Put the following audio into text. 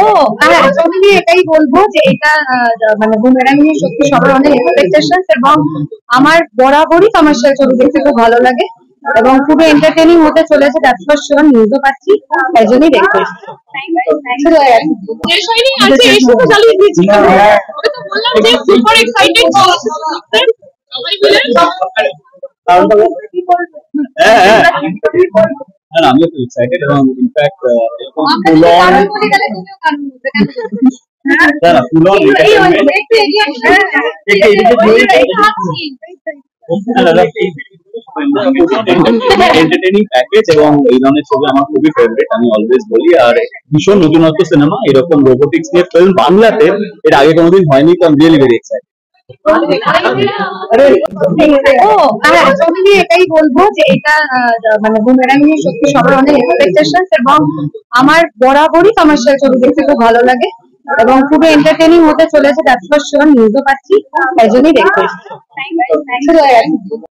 ও হ্যাঁ, সত্যি এটাই বলবো যে এটা মানে বুমেরাং নিয়ে সত্যি সবার অনেক এক্সপেকটেশন, এবং আমার বরাবরই কমার্শিয়াল ছবি দেখতে খুব ভালো লাগে এবং খুবই এন্টারটেইনিং হতে চলেছে। দ্যাটস ফর শিওর, নিউজও পাচ্ছি, তাই জন্যই দেখতে আমিও খুব এক্সাইটেড এবং ইনফ্যাক্ট এরকম ফুল অন এন্টারটেইনিং প্যাকেজ এবং এই ধরনের ছবি আমার খুবই ফেভারিট, আমি অলওয়েজ বলি। আর ভীষণ নতুনত্ব সিনেমা, এরকম রোবোটিক্স নিয়ে ফিল্ম বাংলাতে এর আগে কোনোদিন হয়নি, তো আমি রিয়েলি ভেরি এক্সাইটেড। ও হ্যাঁ, সত্যি এটাই বলবো যে এটা মানে বুমেরাং নিয়ে সত্যি সবার অনেক এক্সপেকটেশন, এবং আমার বরাবরই কমার্শিয়াল ছবি দেখতে খুব ভালো লাগে এবং খুবই এন্টারটেইনিং হতে চলেছে। দ্যাটস ফর শিওর, নিউজও পাচ্ছি, তাই জন্যই দেখতে